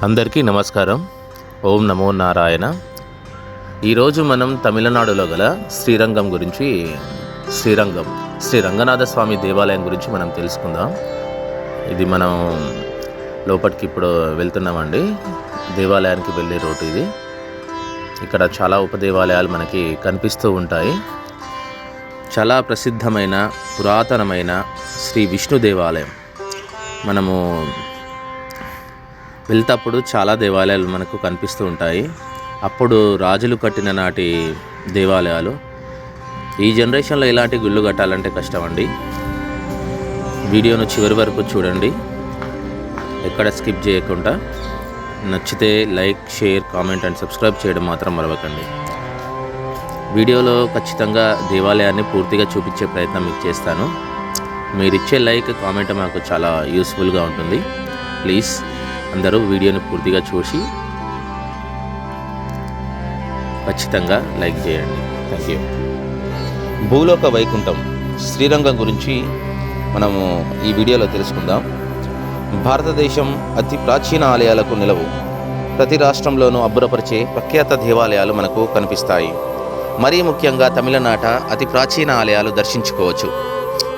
అందరికీ నమస్కారం. ఓం నమో నారాయణ. ఈరోజు మనం తమిళనాడులో గల శ్రీరంగం గురించి శ్రీ రంగనాథ స్వామి దేవాలయం గురించి మనం తెలుసుకుందాం. ఇది మనం లోపలికి ఇప్పుడు వెళ్తున్నామండి. దేవాలయానికి వెళ్ళే రోడ్డు ఇది. ఇక్కడ చాలా ఉపదేవాలయాలు మనకి కనిపిస్తూ ఉంటాయి. చాలా ప్రసిద్ధమైన పురాతనమైన శ్రీ విష్ణు దేవాలయం. మనము వెళ్తేప్పుడు చాలా దేవాలయాలు మనకు కనిపిస్తూ ఉంటాయి. అప్పుడు రాజులు కట్టిన నాటి దేవాలయాలు. ఈ జనరేషన్లో ఇలాంటి గుళ్ళు కట్టాలంటే కష్టం అండి. వీడియోను చివరి వరకు చూడండి, ఎక్కడ స్కిప్ చేయకుండా. నచ్చితే like, share, comment and subscribe చేయడం మాత్రం మరవకండి. వీడియోలో ఖచ్చితంగా దేవాలయాన్ని పూర్తిగా చూపించే ప్రయత్నం మీకు చేస్తాను. మీరిచ్చే లైక్, కామెంట్ మాకు చాలా యూస్ఫుల్గా ఉంటుంది. ప్లీజ్ అందరూ వీడియోని పూర్తిగా చూసి ఖచ్చితంగా లైక్ చేయండి. Thank you. భూలోక వైకుంఠం శ్రీరంగం గురించి మనము ఈ వీడియోలో తెలుసుకుందాం. భారతదేశం అతి ప్రాచీన ఆలయాలకు నిలవు. ప్రతి రాష్ట్రంలోనూ అబ్బురపరిచే ప్రఖ్యాత దేవాలయాలు మనకు కనిపిస్తాయి. మరీ ముఖ్యంగా తమిళనాట అతి ప్రాచీన ఆలయాలు దర్శించుకోవచ్చు.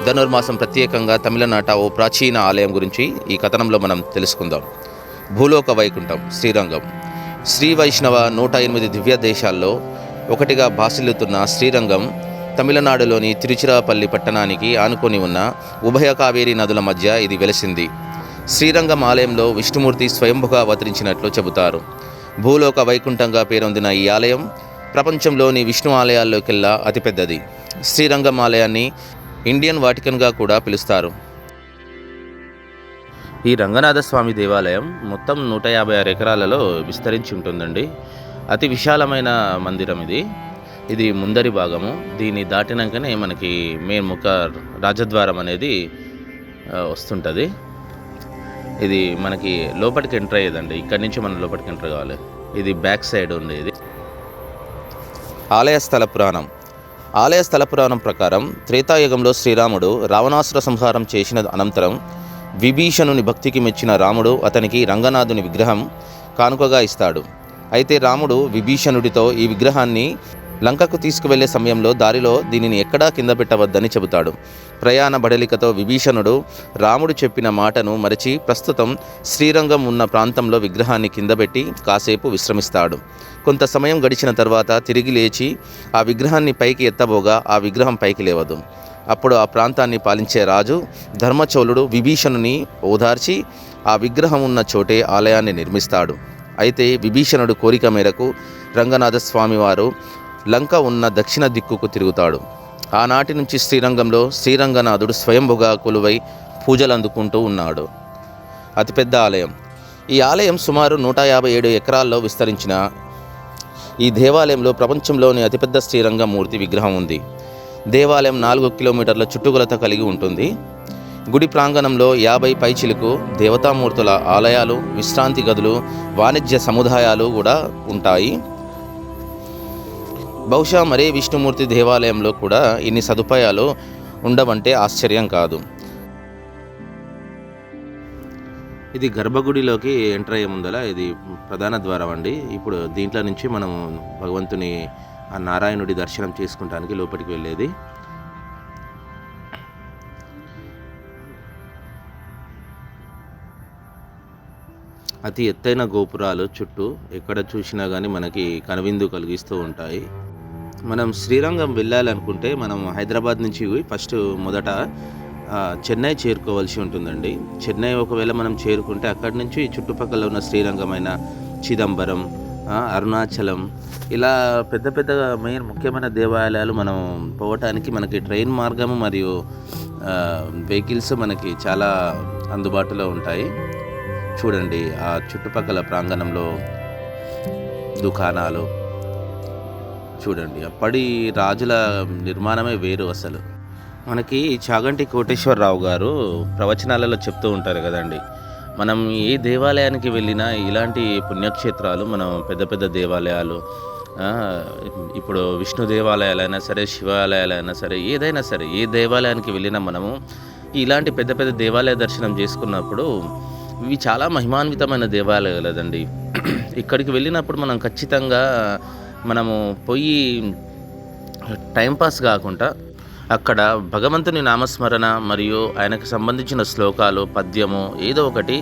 ధనుర్మాసం ప్రత్యేకంగా తమిళనాట ఓ ప్రాచీన ఆలయం గురించి ఈ కథనంలో మనం తెలుసుకుందాం. భూలోక వైకుంఠం శ్రీరంగం. శ్రీ వైష్ణవ 108 దివ్య దేశాల్లో ఒకటిగా భాసిల్లుతున్న శ్రీరంగం తమిళనాడులోని తిరుచిరాపల్లి పట్టణానికి ఆనుకొని ఉన్న ఉభయ కావేరీ నదుల మధ్య ఇది వెలసింది. శ్రీరంగం ఆలయంలో విష్ణుమూర్తి స్వయంభుగా అవతరించినట్లు చెబుతారు. భూలోక వైకుంఠంగా పేరొందిన ఈ ఆలయం ప్రపంచంలోని విష్ణు ఆలయాల్లోకెల్లా అతిపెద్దది. శ్రీరంగం ఆలయాన్ని ఇండియన్ వాటికన్గా కూడా పిలుస్తారు. ఈ రంగనాథ స్వామి దేవాలయం మొత్తం 156 ఎకరాలలో విస్తరించి ఉంటుందండి. అతి విశాలమైన మందిరం ఇది. ఇది ముందరి భాగము. దీన్ని దాటినాకనే మనకి మెయిన్ ముఖ రాజద్వారం అనేది వస్తుంటుంది. ఇది మనకి లోపలికి ఎంటర్ అయ్యేదండి. ఇక్కడి నుంచి మనం లోపలికి ఎంటర్ కావాలి. ఇది బ్యాక్ సైడ్ ఉండేది. ఆలయ స్థల పురాణం. ఆలయ స్థల పురాణం ప్రకారం త్రేతాయుగంలో శ్రీరాముడు రావణాసుర సంహారం చేసిన అనంతరం విభీషణుని భక్తికి మెచ్చిన రాముడు అతనికి రంగనాథుని విగ్రహం కానుకగా ఇస్తాడు. అయితే రాముడు విభీషణుడితో ఈ విగ్రహాన్ని లంకకు తీసుకువెళ్లే సమయంలో దారిలో దీనిని ఎక్కడా కింద పెట్టవద్దని చెబుతాడు. ప్రయాణ బడలికతో విభీషణుడు రాముడు చెప్పిన మాటను మరచి ప్రస్తుతం శ్రీరంగం ఉన్న ప్రాంతంలో విగ్రహాన్ని కింద పెట్టి కాసేపు విశ్రమిస్తాడు. కొంత సమయం గడిచిన తర్వాత తిరిగి లేచి ఆ విగ్రహాన్ని పైకి ఎత్తబోగా ఆ విగ్రహం పైకి లేవదు. అప్పుడు ఆ ప్రాంతాన్ని పాలించే రాజు ధర్మచోళుడు విభీషణుని ఓదార్చి ఆ విగ్రహం ఉన్న చోటే ఆలయాన్ని నిర్మిస్తాడు. అయితే విభీషణుడు కోరిక మేరకు రంగనాథ స్వామివారు లంక ఉన్న దక్షిణ దిక్కుకు తిరుగుతాడు. ఆనాటి నుంచి శ్రీరంగంలో శ్రీరంగనాథుడు స్వయంభుగా కొలువై పూజలు అందుకుంటూ ఉన్నాడు. అతిపెద్ద ఆలయం. ఈ ఆలయం సుమారు 157 ఎకరాల్లో విస్తరించిన ఈ దేవాలయంలో ప్రపంచంలోని అతిపెద్ద శ్రీరంగమూర్తి విగ్రహం ఉంది. దేవాలయం 4 కిలోమీటర్ల చుట్టుకొలత కలిగి ఉంటుంది. గుడి ప్రాంగణంలో 50 పైచిలుకు దేవతామూర్తుల ఆలయాలు, విశ్రాంతి గదులు, వాణిజ్య సముదాయాలు కూడా ఉంటాయి. బహుశా మరే విష్ణుమూర్తి దేవాలయంలో కూడా ఇన్ని సదుపాయాలు ఉండవంటే ఆశ్చర్యం కాదు. ఇది గర్భగుడిలోకి ఎంటర్ అయ్యే ముందల ఇది ప్రధాన ద్వారం అండి. ఇప్పుడు దీంట్లో నుంచి మనం భగవంతుని ఆ నారాయణుడి దర్శనం చేసుకుంటానికి లోపలికి వెళ్ళేది. అతి ఎత్తైన గోపురాలు చుట్టూ ఎక్కడ చూసినా కానీ మనకి కనువిందు కలిగిస్తూ ఉంటాయి. మనం శ్రీరంగం వెళ్ళాలనుకుంటే మనం హైదరాబాద్ నుంచి ఫస్ట్ మొదట చెన్నై చేరుకోవాల్సి ఉంటుందండి. చెన్నై ఒకవేళ మనం చేరుకుంటే అక్కడి నుంచి చుట్టుపక్కల ఉన్న శ్రీరంగమైన చిదంబరం, అరుణాచలం ఇలా పెద్ద పెద్ద ముఖ్యమైన దేవాలయాలు మనం పోవటానికి మనకి ట్రైన్ మార్గము మరియు వెహికల్స్ మనకి చాలా అందుబాటులో ఉంటాయి. చూడండి ఆ చుట్టుపక్కల ప్రాంగణంలో దుకాణాలు చూడండి. అప్పటి రాజుల నిర్మాణమే వేరు. అసలు మనకి చాగంటి కోటేశ్వరరావు గారు ప్రవచనాలలో చెప్తూ ఉంటారు కదండి, మనం ఏ దేవాలయానికి వెళ్ళినా ఇలాంటి పుణ్యక్షేత్రాలు, మనం పెద్ద పెద్ద దేవాలయాలు, ఇప్పుడు విష్ణు దేవాలయాలైనా సరే, శివాలయాలైనా సరే, ఏదైనా సరే ఏ దేవాలయానికి వెళ్ళినా మనము ఇలాంటి పెద్ద పెద్ద దేవాలయ దర్శనం చేసుకున్నప్పుడు ఇవి చాలా మహిమాన్వితమైన దేవాలయాలండి. ఇక్కడికి వెళ్ళినప్పుడు మనం ఖచ్చితంగా మనము పోయి టైంపాస్ కాకుండా అక్కడ భగవంతుని నామస్మరణ మరియు ఆయనకు సంబంధించిన శ్లోకాలు, పద్యము ఏదో ఒకటి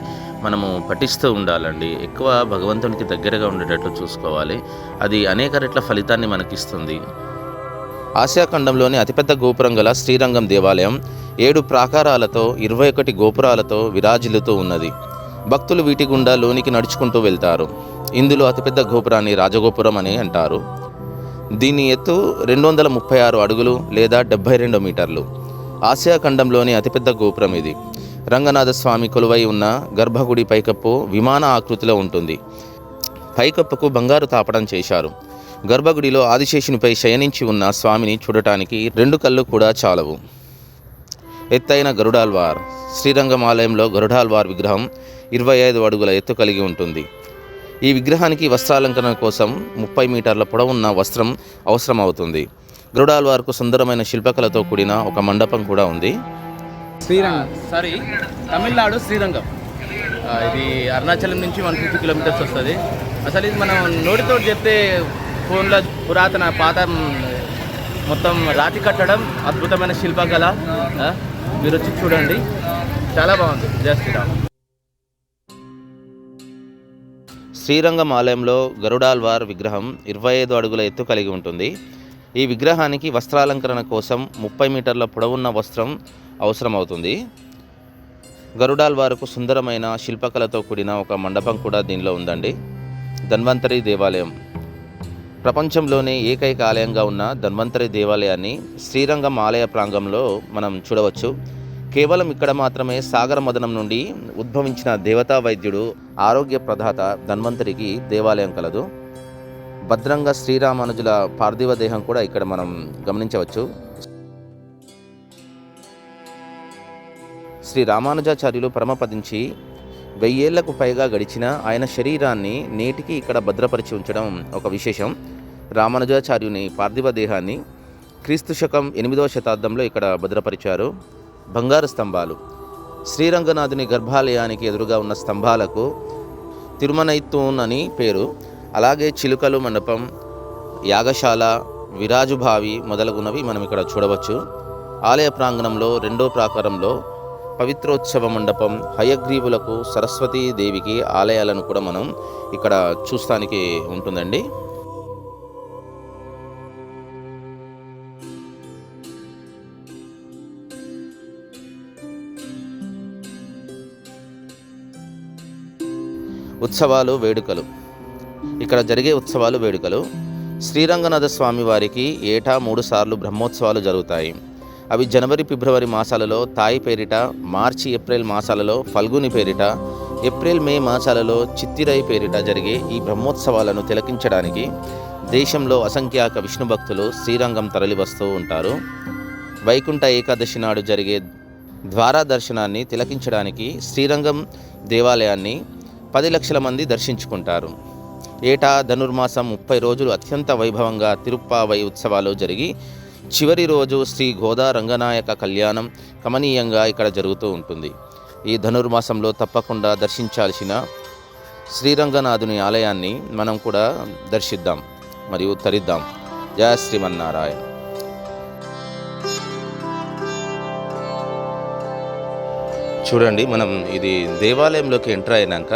మనము పఠిస్తూ ఉండాలండి. ఎక్కువ భగవంతునికి దగ్గరగా ఉండేటట్లు చూసుకోవాలి. అది అనేక రెట్ల ఫలితాన్ని మనకిస్తుంది. ఆసియా ఖండంలోని అతిపెద్ద గోపురం గల శ్రీరంగం దేవాలయం 7 ప్రాకారాలతో 21 గోపురాలతో విరాజిల్లుతూ ఉన్నది. భక్తులు వీటి గుండా లోనికి నడుచుకుంటూ వెళ్తారు. ఇందులో అతిపెద్ద గోపురాన్ని రాజగోపురం అని అంటారు. దీని ఎత్తు 236 అడుగులు లేదా 72 మీటర్లు. ఆసియా ఖండంలోని అతిపెద్ద గోపురం ఇది. రంగనాథ స్వామి కొలువై ఉన్న గర్భగుడి పైకప్పు విమాన ఆకృతిలో ఉంటుంది. పైకప్పుకు బంగారు తాపడం చేశారు. గర్భగుడిలో ఆదిశేషునిపై శయనించి ఉన్న స్వామిని చూడటానికి 2 కళ్ళు కూడా చాలవు. ఎత్తైన గరుడాల్వార్. శ్రీరంగం ఆలయంలో గరుడాల్వార్ విగ్రహం 25 అడుగుల ఎత్తు కలిగి ఉంటుంది. ఈ విగ్రహానికి వస్త్రాలంకరణ కోసం 30 మీటర్ల పొడవున్న వస్త్రం అవసరం అవుతుంది. గరుడాల్వార్కు సుందరమైన శిల్పకళతో కూడిన ఒక మండపం కూడా ఉంది. తమిళనాడు శ్రీరంగం. ఇది అరుణాచలం నుంచి 150 కిలోమీటర్స్ వస్తుంది. అసలు ఇది మనం నోటితో చెప్తే ఫోన్లో పురాతన పాత మొత్తం రాతి కట్టడం, అద్భుతమైన శిల్పకళ. మీరు వచ్చి చూడండి, చాలా బాగుంది. జై శ్రీరామ్. శ్రీరంగం ఆలయంలో గరుడాల్వార్ విగ్రహం 25 అడుగుల ఎత్తు కలిగి ఉంటుంది. ఈ విగ్రహానికి వస్త్రాలంకరణ కోసం 30 మీటర్ల పొడవున్న వస్త్రం అవసరమవుతుంది. గరుడాల్వార్కు సుందరమైన శిల్పకళతో కూడిన ఒక మండపం కూడా దీనిలో ఉందండి. ధన్వంతరి దేవాలయం. ప్రపంచంలోనే ఏకైక ఆలయంగా ఉన్న ధన్వంతరి దేవాలయాన్ని శ్రీరంగం ఆలయ ప్రాంగణంలో మనం చూడవచ్చు. కేవలం ఇక్కడ మాత్రమే సాగర మదనం నుండి ఉద్భవించిన దేవతా వైద్యుడు, ఆరోగ్య ప్రదాత ధన్వంతరికి దేవాలయం కలదు. భద్రంగా శ్రీరామానుజుల పార్థివ దేహం కూడా ఇక్కడ మనం గమనించవచ్చు. శ్రీ రామానుజాచార్యులు పరమపదించి 1000 ఏళ్లకు పైగా గడిచిన ఆయన శరీరాన్ని నేటికి ఇక్కడ భద్రపరిచి ఉంచడం ఒక విశేషం. రామానుజాచార్యుని పార్థివ దేహాన్ని క్రీస్తు శకం 8వ శతాబ్దంలో ఇక్కడ భద్రపరిచారు. బంగారు స్తంభాలు. శ్రీరంగనాథుని గర్భాలయానికి ఎదురుగా ఉన్న స్తంభాలకు తిరుమనైతూన్ అని పేరు. అలాగే చిలుకలు మండపం, యాగశాల, విరాజుబావి మొదలగునవి మనం ఇక్కడ చూడవచ్చు. ఆలయ ప్రాంగణంలో 2వ ప్రాకారంలో పవిత్రోత్సవ మండపం, హయగ్రీవులకు, సరస్వతీదేవికి ఆలయాలను కూడా మనం ఇక్కడ చూస్తానికి ఉంటుందండి. ఉత్సవాలు, వేడుకలు. ఇక్కడ జరిగే ఉత్సవాలు, వేడుకలు. శ్రీరంగనాథ స్వామి వారికి ఏటా 3 సార్లు బ్రహ్మోత్సవాలు జరుగుతాయి. అవి జనవరి, ఫిబ్రవరి మాసాలలో తాయి పేరిట, మార్చి, ఏప్రిల్ మాసాలలో ఫల్గుని పేరిట, ఏప్రిల్, మే మాసాలలో చిత్తిరై పేరిట జరిగే ఈ బ్రహ్మోత్సవాలను తిలకించడానికి దేశంలో అసంఖ్యాక విష్ణు భక్తులు శ్రీరంగం తరలివస్తూ ఉంటారు. వైకుంఠ ఏకాదశి నాడు జరిగే ద్వారా దర్శనాన్ని తిలకించడానికి శ్రీరంగం దేవాలయాన్ని 10 లక్షల మంది దర్శించుకుంటారు. ఏటా ధనుర్మాసం 30 రోజులు అత్యంత వైభవంగా తిరుప్పావై ఉత్సవాలు జరిగి చివరి రోజు శ్రీ గోదా రంగనాయక కళ్యాణం కమనీయంగా ఇక్కడ జరుగుతూ ఉంటుంది. ఈ ధనుర్మాసంలో తప్పకుండా దర్శించాల్సిన శ్రీరంగనాథుని ఆలయాన్ని మనం కూడా దర్శిద్దాం మరియు తరిద్దాం. జయ శ్రీమన్నారాయణ. చూడండి, మనం ఇది దేవాలయంలోకి ఎంటర్ అయినాక,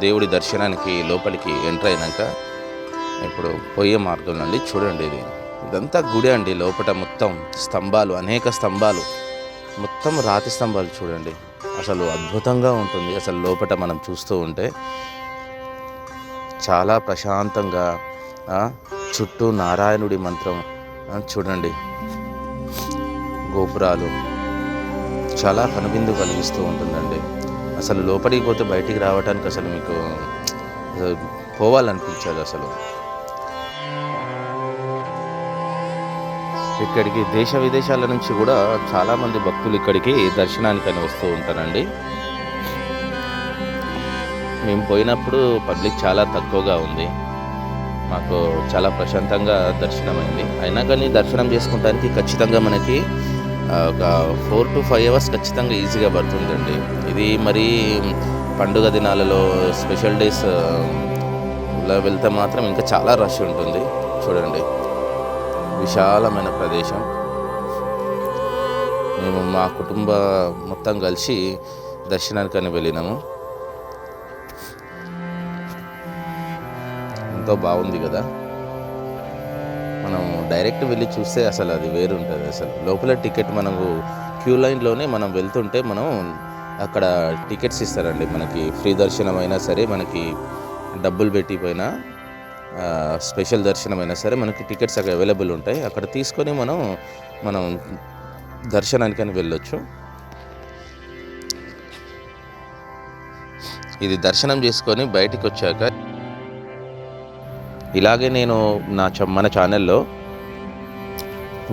దేవుడి దర్శనానికి లోపలికి ఎంటర్ అయినాక ఇప్పుడు పోయే మార్గం నుండి చూడండి, ఇదంతా గుడి అండి. లోపల మొత్తం స్తంభాలు, అనేక స్తంభాలు, మొత్తం రాతి స్తంభాలు. చూడండి, అసలు అద్భుతంగా ఉంటుంది. అసలు లోపల మనం చూస్తూ ఉంటే చాలా ప్రశాంతంగా, చుట్టూ నారాయణుడి మంత్రం. చూడండి, గోపురాలు చాలా కనువిందు కలిగిస్తూ ఉంటుందండి. అసలు లోపలికి పోతే బయటికి రావడానికి అసలు మీకు పోవాలనిపించదు. అసలు ఇక్కడికి దేశ విదేశాల నుంచి కూడా చాలామంది భక్తులు ఇక్కడికి దర్శనానికని వస్తూ ఉంటారండి. మేము పోయినప్పుడు పబ్లిక్ చాలా తక్కువగా ఉంది. మాకు చాలా ప్రశాంతంగా దర్శనమైంది. అయినా కానీ దర్శనం చేసుకోవడానికి ఖచ్చితంగా మనకి ఒక 4 to 5 అవర్స్ ఖచ్చితంగా ఈజీగా పడుతుందండి. ఇది మరి పండుగ దినాలలో స్పెషల్ డేస్ ఇలా వెళ్తే మాత్రం ఇంకా చాలా రష్ ఉంటుంది. చూడండి, విశాలమైన ప్రదేశం. మేము మా కుటుంబ మొత్తం కలిసి దర్శనానికని వెళ్ళినాము. ఎంతో బాగుంది కదా. మనం డైరెక్ట్ వెళ్ళి చూస్తే అసలు అది వేరు ఉంటుంది. అసలు లోపల టికెట్ మనకు క్యూ లైన్లోనే మనం వెళ్తుంటే మనం అక్కడ టికెట్స్ ఇస్తారండి. మనకి ఫ్రీ దర్శనం అయినా సరే, మనకి డబ్బులు పెట్టిపోయినా స్పెషల్ దర్శనం అయినా సరే మనకి టికెట్స్ అక్కడ అవైలబుల్ ఉంటాయి. అక్కడ తీసుకొని మనం దర్శనానికని వెళ్ళొచ్చు. ఇది దర్శనం చేసుకొని బయటికి వచ్చాక ఇలాగే నేను మన ఛానల్లో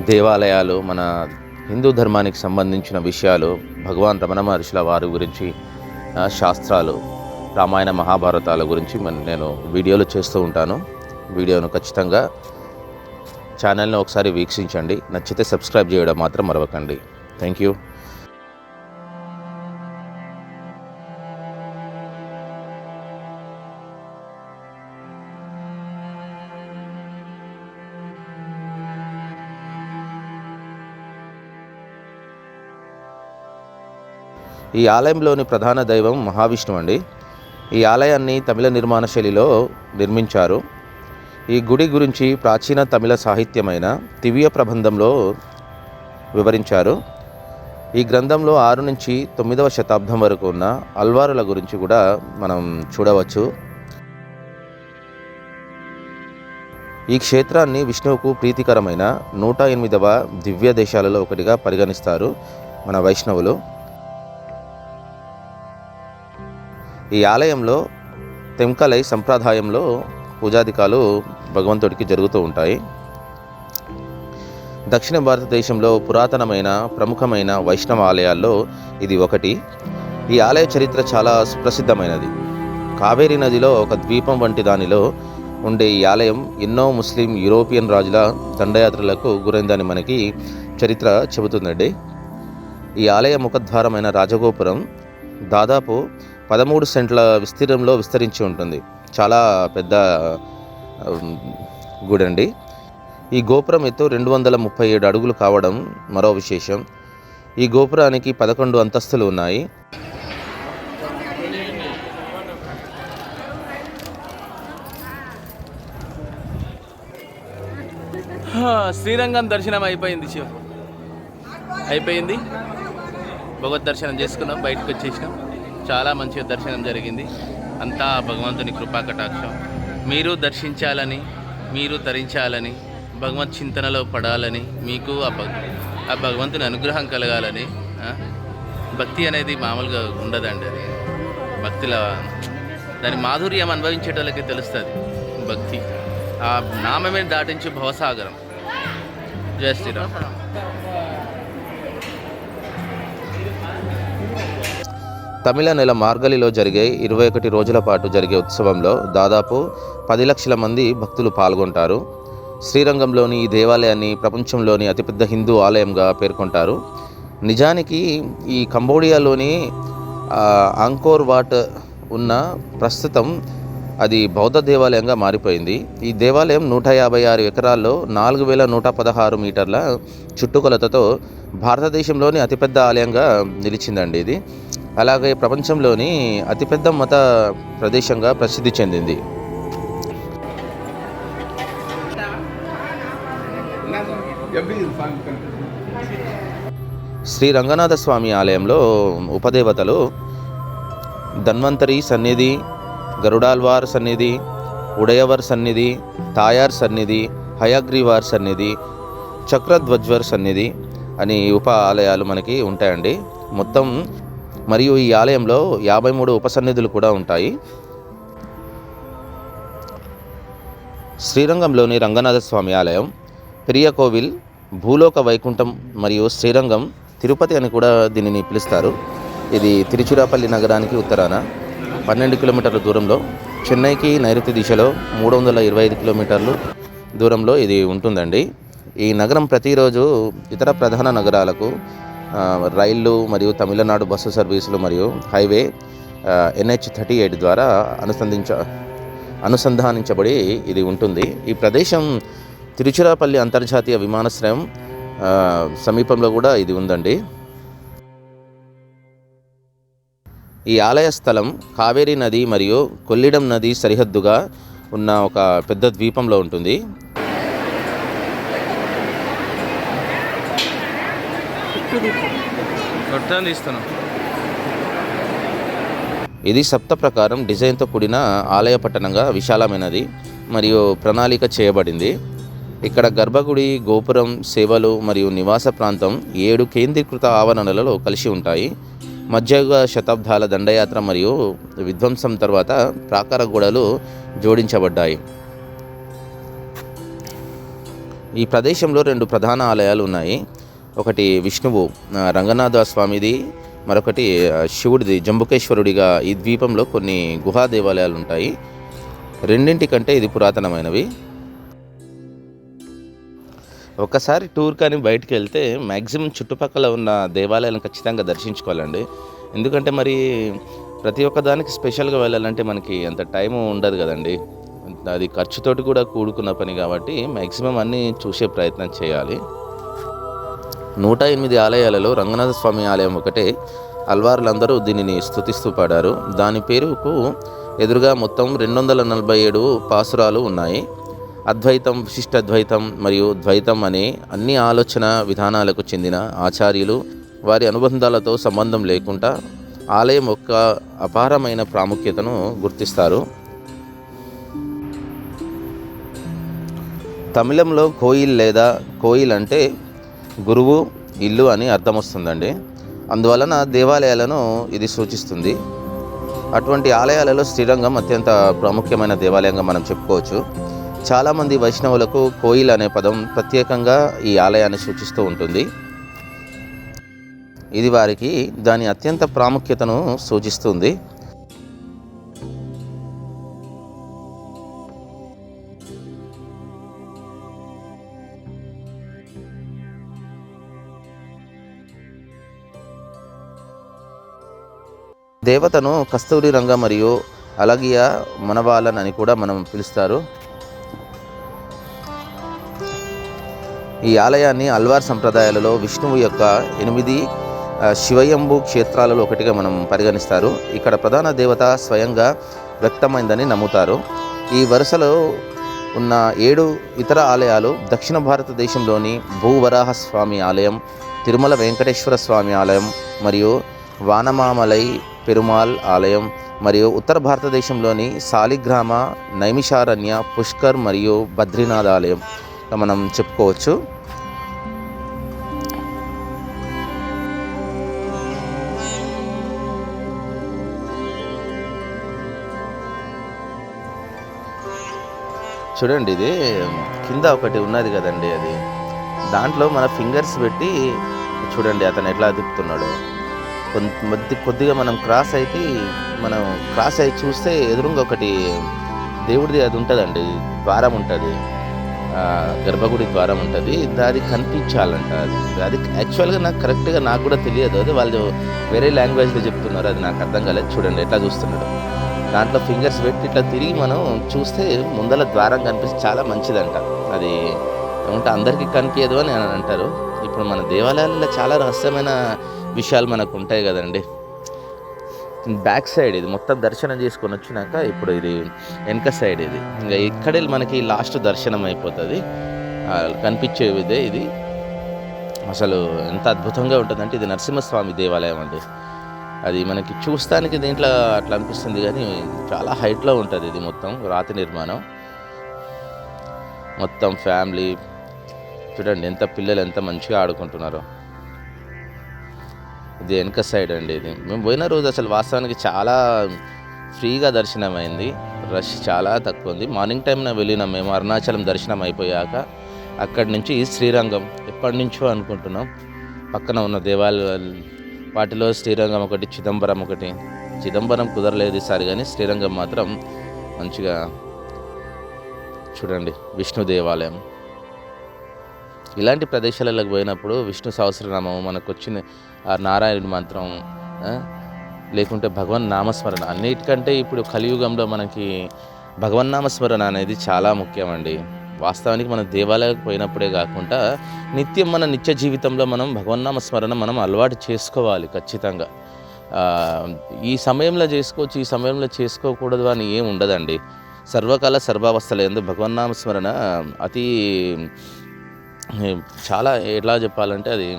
దేవాలయాలు, మన హిందూ ధర్మానికి సంబంధించిన విషయాలు, భగవాన్ రమణ మహర్షుల వారి గురించి శాస్త్రాలు, రామాయణ మహాభారతాల గురించి నేను వీడియోలు చేస్తూ ఉంటాను. వీడియోను ఖచ్చితంగా ఛానల్ని ఒకసారి వీక్షించండి. నచ్చితే సబ్స్క్రైబ్ చేయడం మాత్రం మరవకండి. Thank you. ఈ ఆలయంలోని ప్రధాన దైవం మహావిష్ణువు అండి. ఈ ఆలయాన్ని తమిళ నిర్మాణ శైలిలో నిర్మించారు. ఈ గుడి గురించి ప్రాచీన తమిళ సాహిత్యమైన దివ్య ప్రబంధంలో వివరించారు. ఈ గ్రంథంలో 6 నుంచి 9వ శతాబ్దం వరకు ఉన్న అల్వారుల గురించి కూడా మనం చూడవచ్చు. ఈ క్షేత్రాన్ని విష్ణువుకు ప్రీతికరమైన 108వ దివ్య దేశాలలో ఒకటిగా పరిగణిస్తారు మన వైష్ణవులు. ఈ ఆలయంలో తెంకలై సంప్రదాయంలో పూజాధికాలు భగవంతుడికి జరుగుతూ ఉంటాయి. దక్షిణ భారతదేశంలో పురాతనమైన ప్రముఖమైన వైష్ణవ ఆలయాల్లో ఇది ఒకటి. ఈ ఆలయ చరిత్ర చాలా సుప్రసిద్ధమైనది. కావేరీ నదిలో ఒక ద్వీపం వంటి దానిలో ఉండే ఈ ఆలయం ఎన్నో ముస్లిం, యూరోపియన్ రాజుల దండయాత్రలకు గురైందని మనకి చరిత్ర చెబుతుందండి. ఈ ఆలయ ముఖద్వారమైన రాజగోపురం దాదాపు 13 సెంట్ల విస్తీర్ణంలో విస్తరించి ఉంటుంది. చాలా పెద్ద గుడి అండి. ఈ గోపురం ఎత్తు 237 అడుగులు కావడం మరో విశేషం. ఈ గోపురానికి 11 అంతస్తులు ఉన్నాయి. శ్రీరంగం దర్శనం అయిపోయింది. భగవద్ దర్శనం చేసుకున్నాం, బయటకు వచ్చేసినాం. చాలా మంచిగా దర్శనం జరిగింది. అంతా భగవంతుని కృపా కటాక్షం. మీరు దర్శించాలని, మీరు తరించాలని, భగవత్ చింతనలో పడాలని, మీకు ఆ భగవంతుని అనుగ్రహం కలగాలని. భక్తి అనేది మామూలుగా ఉండదండి. అది భక్తిలో దాని మాధుర్యం అనుభవించేటోళ్ళకి తెలుస్తుంది. భక్తి ఆ నామమే దాటించి భవసాగరం. జయ శ్రీరామ్. తమిళ నెల మార్గలిలో జరిగే 21 రోజుల పాటు జరిగే ఉత్సవంలో దాదాపు 10 లక్షల మంది భక్తులు పాల్గొంటారు. శ్రీరంగంలోని ఈ దేవాలయాన్ని ప్రపంచంలోని అతిపెద్ద హిందూ ఆలయంగా పేర్కొంటారు. నిజానికి ఈ కంబోడియాలోని ఆంకోర్ వాట్ ఉన్న ప్రస్తుతం అది బౌద్ధ దేవాలయంగా మారిపోయింది. ఈ దేవాలయం 156 ఎకరాల్లో 4116 మీటర్ల చుట్టుకొలతతో భారతదేశంలోని అతిపెద్ద ఆలయంగా నిలిచిందండి ఇది. అలాగే ప్రపంచంలోని అతిపెద్ద మత ప్రదేశంగా ప్రసిద్ధి చెందింది. శ్రీ రంగనాథ స్వామి ఆలయంలో ఉపదేవతలు ధన్వంతరి సన్నిధి, గరుడాల్వార్ సన్నిధి, ఉడయవర్ సన్నిధి, తాయార్ సన్నిధి, హయగ్రీవార్ సన్నిధి, చక్రధ్వజ్వర్ సన్నిధి అని ఉప ఆలయాలు మనకి ఉంటాయండి మొత్తం. మరియు ఈ ఆలయంలో 53 ఉపసన్నిధులు కూడా ఉంటాయి. శ్రీరంగంలోని రంగనాథ స్వామి ఆలయం, పెరియ కోవిల్, భూలోక వైకుంఠం మరియు శ్రీరంగం, తిరుపతి అని కూడా దీనిని పిలుస్తారు. ఇది తిరుచిరాపల్లి నగరానికి ఉత్తరాన 12 కిలోమీటర్ల దూరంలో, చెన్నైకి నైరుతి దిశలో 325 కిలోమీటర్లు దూరంలో ఇది ఉంటుందండి. ఈ నగరం ప్రతిరోజు ఇతర ప్రధాన నగరాలకు రైళ్ళు మరియు తమిళనాడు బస్సు సర్వీసులు మరియు హైవే NH38 ద్వారా అనుసంధానించబడి ఇది ఉంటుంది. ఈ ప్రదేశం తిరుచిరాపల్లి అంతర్జాతీయ విమానాశ్రయం సమీపంలో కూడా ఇది ఉందండి. ఈ ఆలయ స్థలం కావేరీ నది మరియు కొల్లిడం నది సరిహద్దుగా ఉన్న ఒక పెద్ద ద్వీపంలో ఉంటుంది. ఇది సప్త ప్రకారం డిజైన్తో కూడిన ఆలయ పట్టణంగా విశాలమైనది మరియు ప్రణాళిక చేయబడింది. ఇక్కడ గర్భగుడి, గోపురం, సేవలు మరియు నివాస ప్రాంతం 7 కేంద్రీకృత ఆవరణలలో కలిసి ఉంటాయి. మధ్యయుగ శతాబ్దాల దండయాత్ర మరియు విధ్వంసం తర్వాత ప్రాకార గోడలు జోడించబడ్డాయి. ఈ ప్రదేశంలో 2 ప్రధాన ఆలయాలు ఉన్నాయి. ఒకటి విష్ణువు రంగనాథ స్వామిది, మరొకటి శివుడిది జంబుకేశ్వరుడిగా. ఈ ద్వీపంలో కొన్ని గుహా దేవాలయాలు ఉంటాయి. రెండింటికంటే ఇది పురాతనమైనవి. ఒకసారి టూర్ కానీ బయటికి వెళ్తే మ్యాక్సిమం చుట్టుపక్కల ఉన్న దేవాలయాలను ఖచ్చితంగా దర్శించుకోవాలండి. ఎందుకంటే మరి ప్రతి ఒక్క దానికి స్పెషల్గా వెళ్ళాలంటే మనకి అంత టైం ఉండదు కదండి. అది ఖర్చుతోటి కూడా కూడుకున్న పని కాబట్టి మ్యాక్సిమం అన్నీ చూసే ప్రయత్నం చేయాలి. 108 ఆలయాలలో రంగనాథ స్వామి ఆలయం ఒకటే. అల్వార్లందరూ దీనిని స్తుతిస్తూ పాడారు. దాని పేరుకు ఎదురుగా మొత్తం 247 పాసురాలు ఉన్నాయి. అద్వైతం, విశిష్టాద్వైతం మరియు ద్వైతం అనే అన్ని ఆలోచన విధానాలకు చెందిన ఆచార్యులు వారి అనుబంధాలతో సంబంధం లేకుండా ఆలయం యొక్క అపారమైన ప్రాముఖ్యతను గుర్తిస్తారు. తమిళంలో కోయిల్ లేదా కోయిల్ అంటే గురువు, ఇల్లు అని అర్థం వస్తుందండి. అందువలన దేవాలయాలను ఇది సూచిస్తుంది. అటువంటి ఆలయాలలో శ్రీరంగం అత్యంత ప్రాముఖ్యమైన దేవాలయంగా మనం చెప్పుకోవచ్చు. చాలామంది వైష్ణవులకు కోయిల్ అనే పదం ప్రత్యేకంగా ఈ ఆలయాన్ని సూచిస్తూ ఉంటుంది. ఇది వారికి దాని అత్యంత ప్రాముఖ్యతను సూచిస్తుంది. దేవతను కస్తూరి రంగ మరియు అలగియా మనవాలన్ అని కూడా మనం పిలుస్తారు. ఈ ఆలయాన్ని అల్వార్ సంప్రదాయాలలో విష్ణువు యొక్క 8 శివయంబు క్షేత్రాలలో ఒకటిగా మనం పరిగణిస్తారు. ఇక్కడ ప్రధాన దేవత స్వయంగా వ్యక్తమైందని నమ్ముతారు. ఈ వరుసలో ఉన్న 7 ఇతర ఆలయాలు దక్షిణ భారతదేశంలోని భూవరాహ స్వామి ఆలయం, తిరుమల వెంకటేశ్వర స్వామి ఆలయం మరియు వానమామలై పెరుమాల్ ఆలయం, మరియు ఉత్తర భారతదేశంలోని సాలిగ్రామ, నైమిషారణ్య, పుష్కర్ మరియు బద్రీనాథ్ ఆలయం మనం చెప్పుకోవచ్చు. చూడండి, ఇది కింద ఒకటి ఉన్నది కదండి, అది దాంట్లో మన ఫింగర్స్ పెట్టి చూడండి అతను ఎట్లా తిప్పుతున్నాడు. కొద్దిగా మనం క్రాస్ అయి చూస్తే ఎదురుగా ఒకటి దేవుడిది అది ఉంటుందండి, ద్వారం ఉంటుంది, గర్భగుడి ద్వారం ఉంటుంది. అది కనిపించాలంట. అది యాక్చువల్గా నాకు కూడా తెలియదు. అది వాళ్ళు వేరే లాంగ్వేజ్లో చెప్తున్నారు, అది నాకు అర్థం కాలేదు. చూడండి ఎట్లా చూస్తున్నాడు. దాంట్లో ఫింగర్స్ పెట్టి ఇట్లా తిరిగి మనం చూస్తే ముందల ద్వారం కనిపిస్తే చాలా మంచిదంట. అది ఏమంటే అందరికీ కనిపించదు అని అంటారు. ఇప్పుడు మన దేవాలయాలలో చాలా రహస్యమైన విషయాలు మనకు ఉంటాయి కదండి. బ్యాక్ సైడ్ ఇది మొత్తం దర్శనం చేసుకొని వచ్చినాక ఇప్పుడు ఇది వెనక సైడ్, ఇది ఇంకా ఇక్కడే మనకి లాస్ట్ దర్శనం అయిపోతుంది. కనిపించేదే ఇది అసలు ఎంత అద్భుతంగా ఉంటుందంటే, ఇది నరసింహస్వామి దేవాలయం అండి. అది మనకి చూస్తానికి దీంట్లో అట్లా అనిపిస్తుంది కానీ చాలా హైట్లో ఉంటుంది. ఇది మొత్తం రాతి నిర్మాణం, మొత్తం ఫ్యామిలీ చూడండి, పిల్లలు ఎంత మంచిగా ఆడుకుంటున్నారో. ఇది వెనక సైడ్ అండి. ఇది మేము పోయిన రోజు అసలు వాస్తవానికి చాలా ఫ్రీగా దర్శనం అయింది. రష్ చాలా తక్కువ ఉంది. మార్నింగ్ టైంన వెళ్ళినాం మేము. అరుణాచలం దర్శనం అయిపోయాక అక్కడి నుంచి శ్రీరంగం ఎప్పటి నుంచో అనుకుంటున్నాం. పక్కన ఉన్న దేవాలయాలు వాటిలో శ్రీరంగం ఒకటి, చిదంబరం ఒకటి. చిదంబరం కుదరలేదు ఈసారి, కానీ శ్రీరంగం మాత్రం మంచిగా చూడండి. విష్ణు దేవాలయం. ఇలాంటి ప్రదేశాలకు పోయినప్పుడు విష్ణు సహస్రనామం, మనకు వచ్చిన ఆ నారాయణుడి మంత్రం, లేకుంటే భగవన్ నామస్మరణ. అన్నిటికంటే ఇప్పుడు కలియుగంలో మనకి భగవన్నామస్మరణ అనేది చాలా ముఖ్యమండి. వాస్తవానికి మనం దేవాలయాలకు పోయినప్పుడే కాకుండా నిత్యం మన నిత్య జీవితంలో మనం భగవన్నామస్మరణ మనం అలవాటు చేసుకోవాలి ఖచ్చితంగా. ఈ సమయంలో చేసుకోవచ్చు, ఈ సమయంలో చేసుకోకూడదు అని ఏం ఉండదండి. సర్వకాల సర్వావస్థల యందు భగవన్నామస్మరణ అతి చాలా ఎట్లా చెప్పాలంటే అది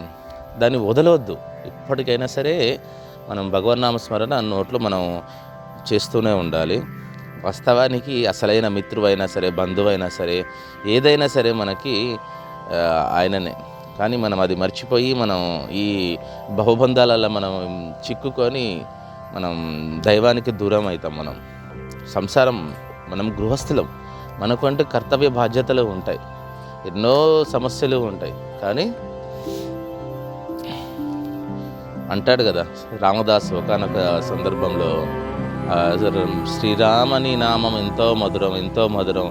దాన్ని వదలవద్దు. ఇప్పటికైనా సరే మనం భగవన్నామస్మరణ నోట్లో మనం చేస్తూనే ఉండాలి. వాస్తవానికి అసలైన మిత్రువైనా సరే, బంధువైనా సరే, ఏదైనా సరే మనకి ఆయననే. కానీ మనం అది మర్చిపోయి మనం ఈ బహుబంధాలలో మనం చిక్కుకొని మనం దైవానికి దూరం అవుతాం. మనం సంసారం, మనం గృహస్థులం, మనకు అంటే కర్తవ్య బాధ్యతలు ఉంటాయి, ఎన్నో సమస్యలు ఉంటాయి. కానీ అంటాడు కదా రామదాస్ ఒకానొక సందర్భంలో, శ్రీరామని నామం ఎంతో మధురం, ఎంతో మధురం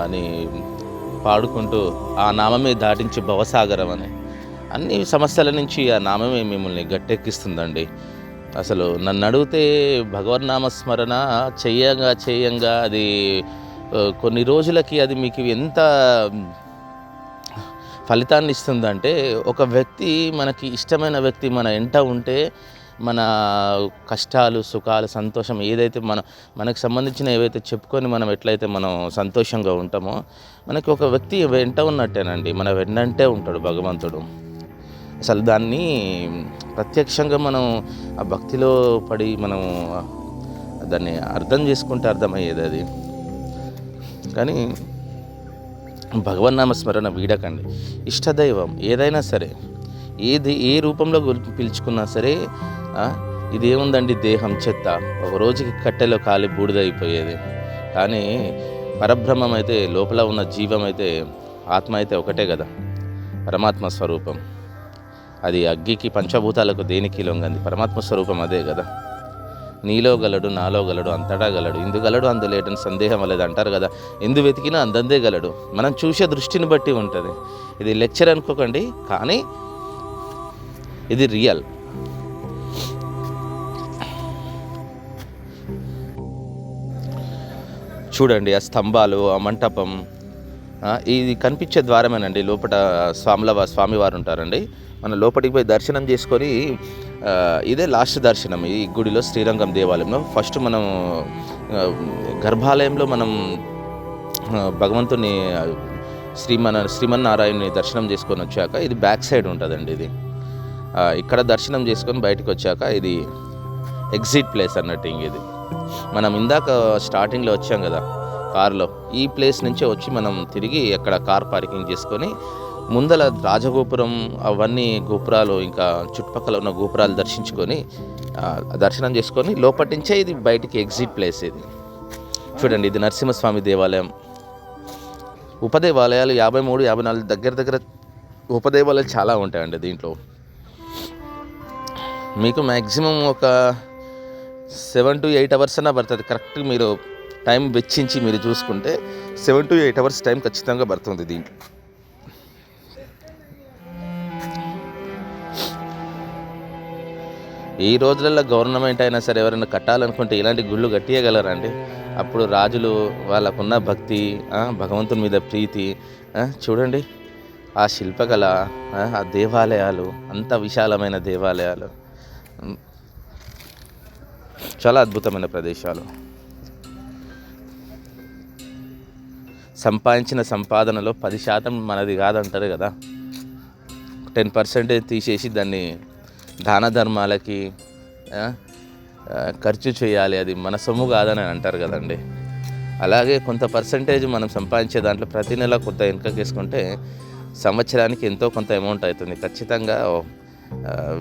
అని పాడుకుంటూ ఆ నామమే దాటించి భవసాగరం అని. అన్ని సమస్యల నుంచి ఆ నామమే మిమ్మల్ని గట్టెక్కిస్తుందండి. అసలు నన్ను అడిగితే భగవన్నామస్మరణ చేయంగా అది కొన్ని రోజులకి అది మీకు ఎంత ఫలితాన్ని ఇస్తుందంటే, ఒక వ్యక్తి, మనకి ఇష్టమైన వ్యక్తి మన ఎంట ఉంటే మన కష్టాలు, సుఖాలు, సంతోషం ఏదైతే మనకు సంబంధించిన ఏవైతే చెప్పుకొని మనం ఎట్లయితే మనం సంతోషంగా ఉంటామో, మనకి ఒక వ్యక్తి వెంట ఉన్నట్టేనండి. మన వెన్నంటే ఉంటాడు భగవంతుడు. అసలు దాన్ని ప్రత్యక్షంగా మనం ఆ భక్తిలో పడి మనం దాన్ని అర్థం చేసుకుంటే అర్థమయ్యేది అది. కానీ భగవన్నామస్మరణ వీడకండి. ఇష్టదైవం ఏదైనా సరే, ఏ రూపంలో పిలుచుకున్నా సరే, ఇదేముందండి దేహం చెత్త, ఒక రోజుకి కట్టెలో కాలి బూడిదైపోయేది. కానీ పరబ్రహ్మం అయితే, లోపల ఉన్న జీవం అయితే, ఆత్మ అయితే ఒకటే కదా, పరమాత్మ స్వరూపం. అది అగ్గికి పంచభూతాలకు దేనికి లొంగంది, పరమాత్మ స్వరూపం అదే కదా. నీలో గలడు, నాలో గలడు, అంతటా గలడు, ఇందు గలడు అందులేటని సందేహం లేదు అంటారు కదా. ఎందు వెతికినా అందందే గలడు. మనం చూసే దృష్టిని బట్టి ఉంటుంది. ఇది లెక్చర్ అనుకోకండి, కానీ ఇది రియల్. చూడండి ఆ స్తంభాలు, ఆ మంటపం, ఇది కనిపించే ద్వారమేనండి. లోపల స్వామివారు ఉంటారండి. మనం లోపలికి పోయి దర్శనం చేసుకొని, ఇదే లాస్ట్ దర్శనం ఈ గుడిలో, శ్రీరంగం దేవాలయంలో. ఫస్ట్ మనం గర్భాలయంలో మనం భగవంతుని శ్రీమన్నారాయణని దర్శనం చేసుకొని వచ్చాక ఇది బ్యాక్ సైడ్ ఉంటుందండి. ఇది ఇక్కడ దర్శనం చేసుకొని బయటకు వచ్చాక ఇది ఎగ్జిట్ ప్లేస్ అన్నట్టు. ఇది మనం ఇందాక స్టార్టింగ్లో వచ్చాం కదా కారులో, ఈ ప్లేస్ నుంచి వచ్చి మనం తిరిగి ఎక్కడ కార్ పార్కింగ్ చేసుకొని ముందల రాజగోపురం, అవన్నీ గోపురాలు, ఇంకా చుట్టుపక్కల ఉన్న గోపురాలు దర్శనం చేసుకొని లోపటి నుంచే ఇది బయటికి ఎగ్జిట్ ప్లేస్. ఇది చూడండి, ఇది నరసింహస్వామి దేవాలయం. ఉపదేవాలయాలు 53, 54 దగ్గర ఉపదేవాలయాలు చాలా ఉంటాయండి దీంట్లో. మీకు మ్యాక్సిమం ఒక 7 to 8 అవర్స్ అన్నా పడుతుంది. కరెక్ట్ మీరు టైం వెచ్చించి మీరు చూసుకుంటే 7 to 8 అవర్స్ టైం ఖచ్చితంగా పడుతుంది దీంట్లో. ఈ రోజులలో గవర్నమెంట్ అయినా సరే ఎవరైనా కట్టాలనుకుంటే ఇలాంటి గుళ్ళు కట్టియగలరండి. అప్పుడు రాజులు, వాళ్ళకున్న భక్తి, భగవంతుని మీద ప్రీతి, చూడండి ఆ శిల్పకళ, ఆ దేవాలయాలు, అంత విశాలమైన దేవాలయాలు, చాలా అద్భుతమైన ప్రదేశాలు. సంపాదించిన సంపాదనలో 10% మనది కాదంటారు కదా. 10% తీసేసి దాన్ని దాన ధర్మాలకి ఖర్చు చేయాలి, అది మన సొమ్ము కాదని అంటారు కదండి. అలాగే కొంత పర్సంటేజ్ మనం సంపాదించే దాంట్లో ప్రతి నెల కొంత వెనుకకేసుకుంటే సంవత్సరానికి ఎంతో కొంత అమౌంట్ అవుతుంది. ఖచ్చితంగా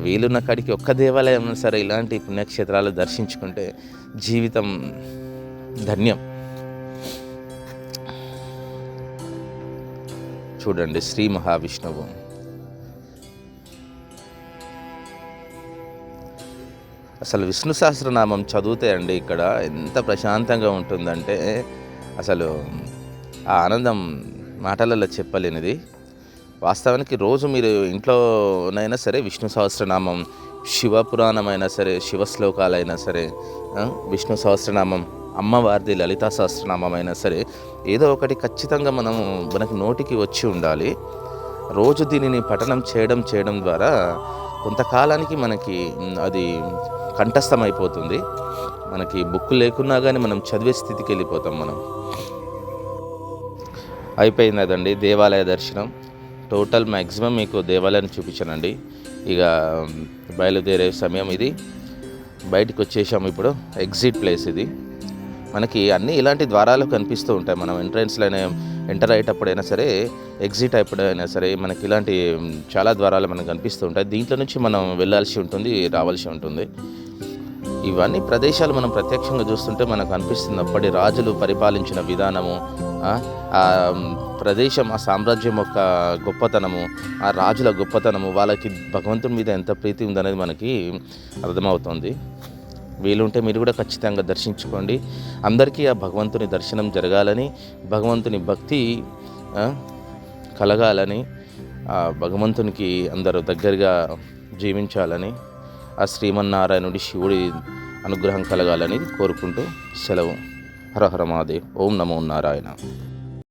వీలున్న కాడికి ఒక్క దేవాలయం సరే ఇలాంటి పుణ్యక్షేత్రాలు దర్శించుకుంటే జీవితం ధన్యం. చూడండి శ్రీ మహావిష్ణువు. అసలు విష్ణు సహస్రనామం చదివితే అండి ఇక్కడ ఎంత ప్రశాంతంగా ఉంటుందంటే అసలు ఆ ఆనందం మాటలలో చెప్పలేనిది. వాస్తవానికి రోజు మీరు ఇంట్లోనైనా సరే విష్ణు సహస్రనామం శివపురాణమైనా సరే, శివశ్లోకాలైనా సరే, విష్ణు సహస్రనామం, అమ్మవారిది లలితా సహస్రనామం అయినా సరే, ఏదో ఒకటి ఖచ్చితంగా మనకు నోటికి వచ్చి ఉండాలి. రోజు దీనిని పఠనం చేయడం ద్వారా కొంతకాలానికి మనకి అది కంఠస్థమైపోతుంది. మనకి బుక్ లేకున్నా కానీ మనం చదివే స్థితికి వెళ్ళిపోతాం మనం. అయిపోయింది అదండి దేవాలయ దర్శనం. టోటల్ మ్యాక్సిమం మీకు దేవాలయాన్ని చూపించానండి. ఇక బయలుదేరే సమయం ఇది. బయటికి వచ్చేసాము ఇప్పుడు. ఎగ్జిట్ ప్లేస్ ఇది. మనకి అన్నీ ఇలాంటి ద్వారాలు కనిపిస్తూ ఉంటాయి. మనం ఎంట్రన్స్లోనే ఎంటర్ అయ్యేటప్పుడైనా సరే, ఎగ్జిట్ అయిపోయినా సరే, మనకి ఇలాంటి చాలా ద్వారాలు మనకు కనిపిస్తూ ఉంటాయి. దీంట్లో నుంచి మనం వెళ్ళాల్సి ఉంటుంది, రావాల్సి ఉంటుంది. ఇవన్నీ ప్రదేశాలు మనం ప్రత్యక్షంగా చూస్తుంటే మనకు అనిపిస్తుంది అప్పటి రాజులు పరిపాలించిన విధానము, ఆ ప్రదేశం, ఆ సామ్రాజ్యం యొక్క గొప్పతనము, ఆ రాజుల గొప్పతనము, వాళ్ళకి భగవంతుని మీద ఎంత ప్రీతి ఉందనేది మనకి అర్థమవుతుంది. వీలుంటే మీరు కూడా ఖచ్చితంగా దర్శించుకోండి. అందరికీ ఆ భగవంతుని దర్శనం జరగాలని, భగవంతుని భక్తి కలగాలని, ఆ భగవంతునికి అందరూ దగ్గరగా జీవించాలని, ఆ శ్రీమన్నారాయణుడి శివుడి అనుగ్రహం కలగాలని కోరుకుంటూ సెలవు. హర హర మహాదేవ్. ఓం నమో నారాయణ.